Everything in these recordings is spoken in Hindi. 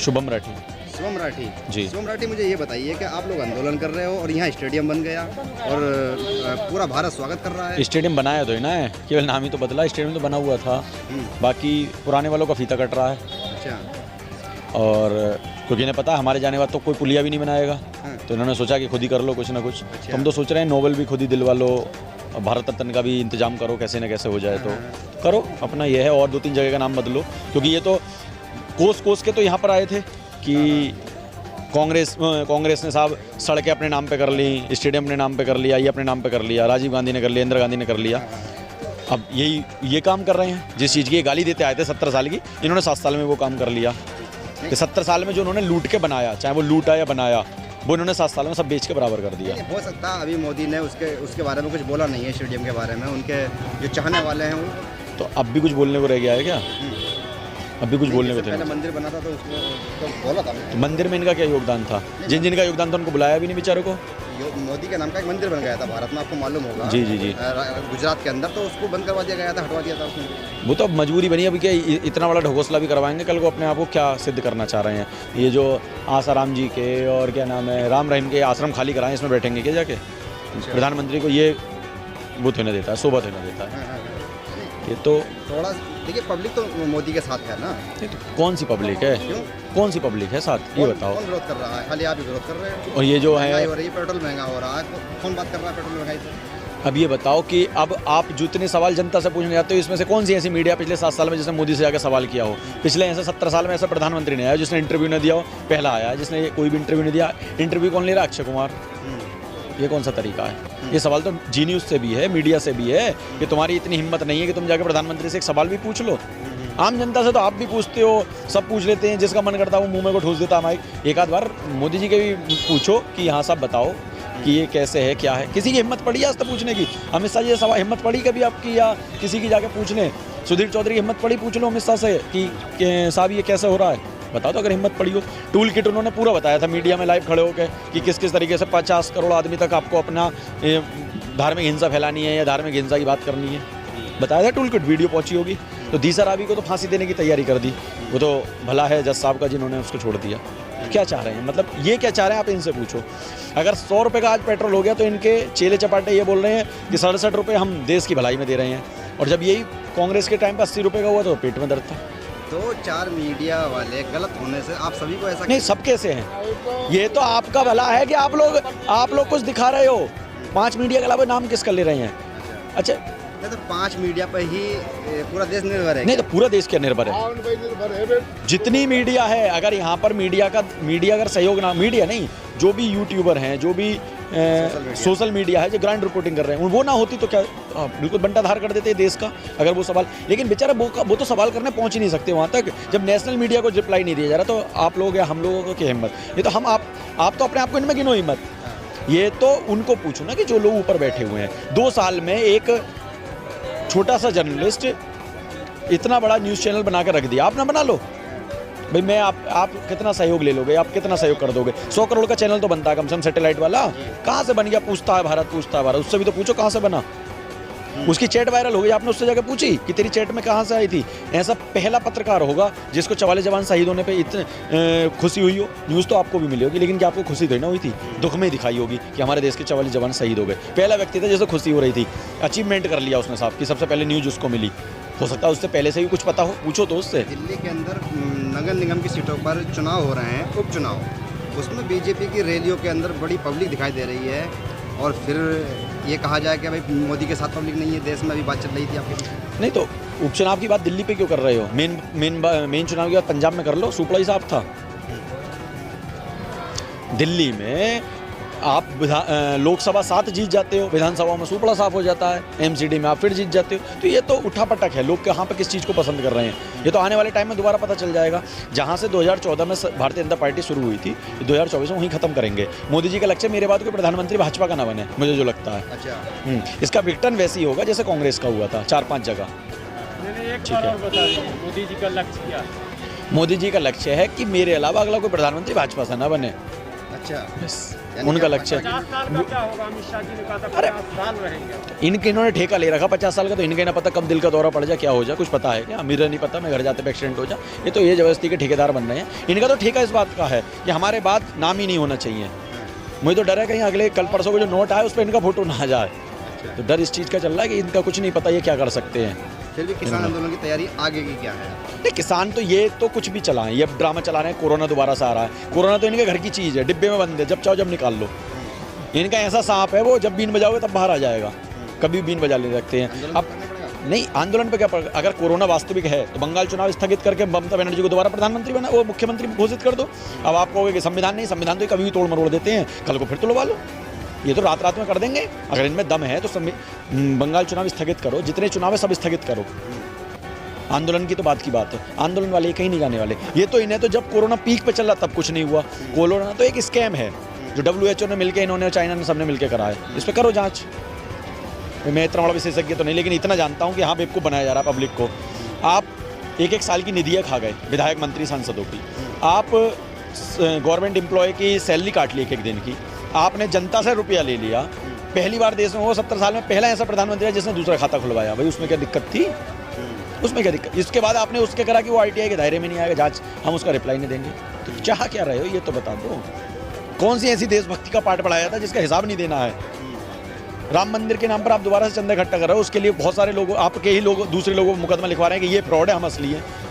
शुभम राठी। शुभम राठी जी। शुभम राठी, मुझे ये बताइए कि आप लोग आंदोलन कर रहे हो और यहाँ स्टेडियम बन गया और पूरा भारत स्वागत कर रहा है। स्टेडियम बनाया तो है ना, केवल नाम ही तो बदला, स्टेडियम तो बना हुआ था, बाकी पुराने वालों का फीता कट रहा है। अच्छा। और क्योंकि इन्हें पता है हमारे जाने बाद तो कोई पुलिया भी नहीं बनाएगा, हाँ। तो इन्होंने सोचा कि खुद ही कर लो कुछ ना कुछ। अच्छा। तो हम तो सोच रहे हैं नोबेल भी खुद ही दिलवा लो, भारत रत्न का भी इंतजाम करो, कैसे न कैसे हो जाए तो करो अपना। ये है, और 2-3 जगह का नाम बदलो, क्योंकि ये तो कोस के तो यहाँ पर आए थे कि कांग्रेस ने साहब सड़कें अपने नाम पे कर ली, स्टेडियम अपने नाम पे कर लिया, ये अपने नाम पे कर लिया, राजीव गांधी ने कर लिया, इंदिरा गांधी ने कर लिया। अब ये काम कर रहे हैं जिस चीज़ की ये गाली देते आए थे 70 साल की, इन्होंने 7 साल में वो काम कर लिया कि 70 साल में जो उन्होंने लूट के बनाया, चाहे वो लूटा या बनाया, वो इन्होंने 7 साल में सब बेच के बराबर कर दिया। हो सकता है अभी मोदी ने उसके बारे में कुछ बोला नहीं है, स्टेडियम के बारे में, उनके जो चाहने वाले हैं वो तो अब भी कुछ बोलने को रह गया है क्या? अब भी कुछ बोलने को पहले मंदिर बना था तो उसमें तो बोला था। तो मंदिर में इनका क्या योगदान था? जिनका योगदान था उनको बुलाया भी नहीं बेचारों को। मोदी के नाम का एक मंदिर बन गया था भारत में, आपको मालूम होगा। जी। गुजरात के अंदर, तो उसको बंद करवा दिया गया था, हटवा दिया था उसने। वो तो अब मजबूरी बनी, अभी क्या इतना बड़ा ढकोसला भी करवाएंगे कल को, अपने आप को क्या सिद्ध करना चाह रहे हैं? ये जो आसाराम जी के और क्या नाम है राम रहीम के आश्रम खाली कराएं, इसमें बैठेंगे क्या जाके? प्रधानमंत्री को ये वो तो नहीं देता है, शोभा तो नहीं देता है। ये तो थोड़ा देखिए, पब्लिक तो मोदी के साथ है ना। तो कौन सी पब्लिक है? क्यों? कौन सी पब्लिक है साथ, ये बताओ। कौन विरोध कर रहा है? खाली आप ही विरोध कर रहे हैं। और ये जो है महंगाई हो रही है, पेट्रोल महंगा हो रहा है, कौन बात कर रहा है पेट्रोल महंगाई पर? अब ये बताओ कि अब आप जितने सवाल जनता से पूछने जाते हो, इसमें से कौन सी ऐसी मीडिया पिछले 7 साल में जिसने मोदी से जाकर सवाल किया हो? पिछले ऐसे 70 साल में ऐसा प्रधानमंत्री नहीं आया जिसने इंटरव्यू नहीं दिया हो, पहला आया है। जिसने कोई भी इंटरव्यू नहीं दिया, इंटरव्यू कौन ले रहा है? अक्षय कुमार। ये कौन सा तरीका है? ये सवाल तो जी न्यूज़ से भी है, मीडिया से भी है कि तुम्हारी इतनी हिम्मत नहीं है कि तुम जाकर प्रधानमंत्री से एक सवाल भी पूछ लो। आम जनता से तो आप भी पूछते हो, सब पूछ लेते हैं, जिसका मन करता है वो मुंह में को ठूस देता है माइक। एक आध बार मोदी जी के भी पूछो कि हाँ साहब बताओ कि ये कैसे है, क्या है। किसी की हिम्मत पड़ी है आज तक पूछने की? अमित शाह जी सवाल हिम्मत पड़ी कभी आपकी, या किसी की जाके पूछ लें? सुधीर चौधरी की हिम्मत पड़ी, पूछ लो अमित शाह से कि साहब ये कैसे हो रहा है, बताओ तो अगर हिम्मत पड़ी हो। टूल किट उन्होंने पूरा बताया था मीडिया में लाइव खड़े होकर कि किस किस तरीके से 50 करोड़ आदमी तक आपको अपना धार्मिक हिंसा फैलानी है या धार्मिक हिंसा की बात करनी है, बताया था टूल किट, वीडियो पहुंची होगी। तो दीसर आबी को तो फांसी देने की तैयारी कर दी, वो तो भला है जज साहब का जिन्होंने उसको छोड़ दिया। क्या चाह रहे हैं, मतलब ये क्या चाह रहे हैं आप इनसे पूछो। अगर 100 रुपये का आज पेट्रोल हो गया तो इनके चेले चपाटे ये बोल रहे हैं कि 67 रुपये हम देश की भलाई में दे रहे हैं, और जब यही कांग्रेस के टाइम पर 80 रुपये का हुआ तो पेट में दर्द था। 2-4 मीडिया वाले गलत होने से आप सभी को ऐसा नहीं, सब कैसे हैं? ये तो आपका भला है कि आप लोग कुछ दिखा रहे हो। 5 मीडिया के अलावा नाम किसका ले रहे हैं? अच्छा नहीं तो 5 मीडिया पर ही पूरा देश निर्भर है? नहीं तो पूरा देश क्या निर्भर है? जितनी मीडिया है, अगर यहाँ पर मीडिया अगर सहयोग ना, मीडिया नहीं, जो भी यूट्यूबर हैं, जो भी सोशल मीडिया है जो ग्राउंड रिपोर्टिंग कर रहे हैं, वो ना होती तो क्या बिल्कुल बंटाधार कर देते देश का अगर वो सवाल। लेकिन बेचारा वो तो सवाल करने पहुंच ही नहीं सकते वहाँ तक, जब नेशनल मीडिया को रिप्लाई नहीं दिया जा रहा। तो आप लोग या हम लोगों की हिम्मत, ये तो हम आप तो अपने आप को इनमें गिनो हिम्मत। ये तो उनको पूछो ना कि जो लोग ऊपर बैठे हुए हैं। 2 साल में एक छोटा सा जर्नलिस्ट इतना बड़ा न्यूज़ चैनल बना कर रख दिया, आप ना बना लो भाई। मैं आप कितना सहयोग ले लोगे, आप कितना सहयोग कर दोगे? 100 करोड़ का चैनल तो बनता है कम से कम, सैटेलाइट वाला कहाँ से बन गया? पूछता है भारत, उससे भी तो पूछो कहाँ से बना। उसकी चैट वायरल हो गई, आपने उससे जाकर पूछी कि तेरी चैट में कहाँ से आई थी? ऐसा पहला पत्रकार होगा जिसको 44 जवान शहीद होने पे इतने खुशी हुई हो। न्यूज़ तो आपको भी मिली होगी, लेकिन क्या आपको खुशी थोड़ी ना हुई थी? दुख में दिखाई होगी कि हमारे देश के 44 जवान शहीद हो गए। पहला व्यक्ति था जिसको खुशी हो रही थी, अचीवमेंट कर लिया उसने साहब की, सबसे पहले न्यूज़ उसको मिली। हो सकता है उससे पहले से भी कुछ पता हो, पूछो तो उससे। दिल्ली के अंदर नगर निगम की सीटों पर चुनाव हो रहे हैं, उपचुनाव, उसमें बीजेपी की रैलियों के अंदर बड़ी पब्लिक दिखाई दे रही है, और फिर ये कहा जाए कि भाई मोदी के साथ पब्लिक नहीं है। देश में अभी बात चल रही थी आपकी। नहीं तो उपचुनाव की बात दिल्ली पे क्यों कर रहे हो? मेन चुनाव की बात पंजाब में कर लो, सुपड़ा ही साफ था। दिल्ली में आप लोकसभा 7 जीत जाते हो, विधानसभा में सुपड़ा साफ हो जाता है, एमसीडी में आप फिर जीत जाते हो। तो ये तो उठापटक है, लोग कहाँ पर किस चीज़ को पसंद कर रहे हैं, ये तो आने वाले टाइम में दोबारा पता चल जाएगा। जहाँ से 2014 में भारतीय जनता पार्टी शुरू हुई थी, 2024 में वहीं खत्म करेंगे। मोदी जी का लक्ष्य मेरे बाद कोई प्रधानमंत्री भाजपा का ना बने, मुझे जो लगता है। अच्छा। इसका विघटन वैसे ही होगा जैसे कांग्रेस का हुआ था 4-5 जगह। ठीक है, मोदी जी का लक्ष्य क्या है? मोदी जी का लक्ष्य है कि मेरे अलावा अगला कोई प्रधानमंत्री भाजपा से ना बने। अच्छा, बस यानी उनका क्या लक्ष्य है। 50 साल का क्या होगा? अमित शाह जी ने कहा था अरे! 50 साल रहेंगे। इनके इन्होंने ठेका ले रखा 50 साल का, तो इनके ना पता कब दिल का दौरा पड़ जाए, क्या हो जाए, कुछ पता है क्या? अमीर नहीं पता, मैं घर जाते पे एक्सीडेंट हो जाए। ये तो ये जबरदस्ती के ठेकेदार बन रहे हैं। इनका तो ठेका इस बात का है कि हमारे बाद नाम ही नहीं होना चाहिए। मुझे तो डर है कहीं अगले कल परसों को जो नोट आए उस पर इनका फोटो ना आ जाए। तो डर इस चीज़ का चल रहा है कि इनका कुछ नहीं पता ये क्या कर सकते हैं। फिर भी किसान आंदोलन की तैयारी आगे की क्या है? नहीं, किसान तो ये तो कुछ भी चलाएं, ये अब ड्रामा चला रहे हैं, कोरोना दोबारा से आ रहा है। कोरोना तो इनके घर की चीज़ है, डिब्बे में बंद है, जब चाहो जब निकाल लो। इनका ऐसा सांप है, वो जब बीन बजाओगे तब बाहर आ जाएगा, कभी बीन बजा ले रखते हैं। आंदोलन अब करना पड़ेगा। नहीं, आंदोलन पे क्या पड़ेगा? अगर कोरोना वास्तविक है तो बंगाल चुनाव स्थगित करके ममता बनर्जी को दोबारा प्रधानमंत्री बना, वो मुख्यमंत्री घोषित कर दो। अब आप कहोगे कि संविधान नहीं, संविधान तो कभी भी तोड़ मरोड़ देते हैं, कल को फिर तुड़वा लो। ये तो रात रात में कर देंगे। अगर इनमें दम है तो बंगाल चुनाव स्थगित करो, जितने चुनाव है सब स्थगित करो। आंदोलन की तो बात की बात है, आंदोलन वाले कहीं नहीं जाने वाले। ये तो इन्हें तो जब कोरोना पीक पे चल रहा तब कुछ नहीं हुआ। कोरोना तो एक स्कैम है जो WHO ने मिलकर, इन्होंने चाइना ने सबने मिलकर कराया। इस पर करो जांच। मैं इतना बड़ा विशेषज्ञ तो नहीं, लेकिन इतना जानता हूँ कि हाँ बेवकूफ़ बनाया जा रहा है पब्लिक को। आप एक साल की निधियाँ खा गए, विधायक मंत्री सांसदों की। आप गवर्नमेंट एम्प्लॉय की सैलरी काट ली एक दिन की। आपने जनता से रुपया ले लिया। पहली बार देश में वो 70 साल में पहला ऐसा प्रधानमंत्री है जिसने दूसरा खाता खुलवाया। भाई उसमें क्या दिक्कत थी? उसमें क्या दिक्कत? इसके बाद आपने उसके करा कि वो ITI के दायरे में नहीं आएगा, जांच हम उसका रिप्लाई नहीं देंगे। तो चाह क्या रहे हो ये तो बता दो। कौन सी ऐसी देशभक्ति का पाठ पढ़ाया था जिसका हिसाब नहीं देना है? राम मंदिर के नाम पर आप दोबारा से चंदा इकट्ठा कर रहे हो, उसके लिए बहुत सारे लोग, आपके ही लोग दूसरे लोगों को मुकदमा लिखवा रहे हैं कि ये फ्रॉड है, हम असली है।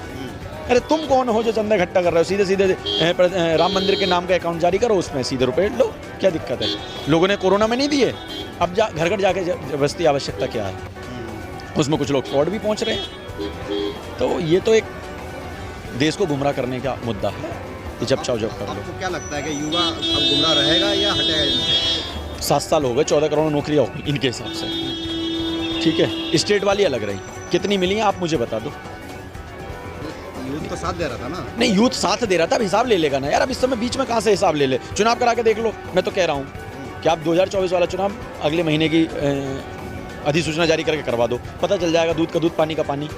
अरे तुम कौन हो जो चंदा इकट्ठा कर रहे हो? सीधे सीधे राम मंदिर के नाम का अकाउंट जारी करो, उसमें सीधे रुपए लो, क्या दिक्कत है? लोगों ने कोरोना में नहीं दिए, अब घर घर जाके जबरदस्ती आवश्यकता क्या है? उसमें कुछ लोग फ्रॉड भी पहुंच रहे हैं। तो ये तो एक देश को गुमराह करने का मुद्दा है कि जब चाहो जब कर लो। आपको क्या लगता है कि युवा अब गुमराह रहेगा या हटेगा इनसे? 7 साल हो गए, 14 करोड़ नौकरियाँ होगी इनके हिसाब से। ठीक है, स्टेट वाली अलग रही, कितनी मिली हैं आप मुझे बता दो। यूथ तो साथ दे रहा था ना? नहीं, यूथ साथ दे रहा था, अब हिसाब ले लेगा ना यार। अब इस समय बीच में कहाँ से हिसाब ले ले? चुनाव करा के देख लो। मैं तो कह रहा हूँ कि आप 2024 वाला चुनाव अगले महीने की अधिसूचना जारी करके करवा दो, पता चल जाएगा दूध का दूध पानी का पानी।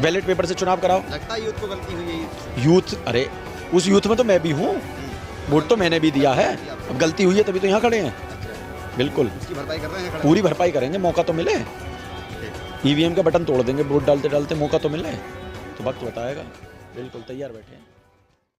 बैलेट पेपर से चुनाव कराओ। लगता है यूथ को गलती हुई है? यूथ, अरे उस यूथ में तो मैं भी हूँ, वोट तो मैंने भी दिया है। अब गलती हुई है तभी तो यहाँ खड़े हैं। बिल्कुल, उसकी भरपाई कर रहे हैं? पूरी भरपाई करेंगे, मौका तो मिले। EVM का बटन तोड़ देंगे वोट डालते डालते, मौका तो मिले, तो वक्त बताएगा। बिल्कुल तैयार बैठे हैं।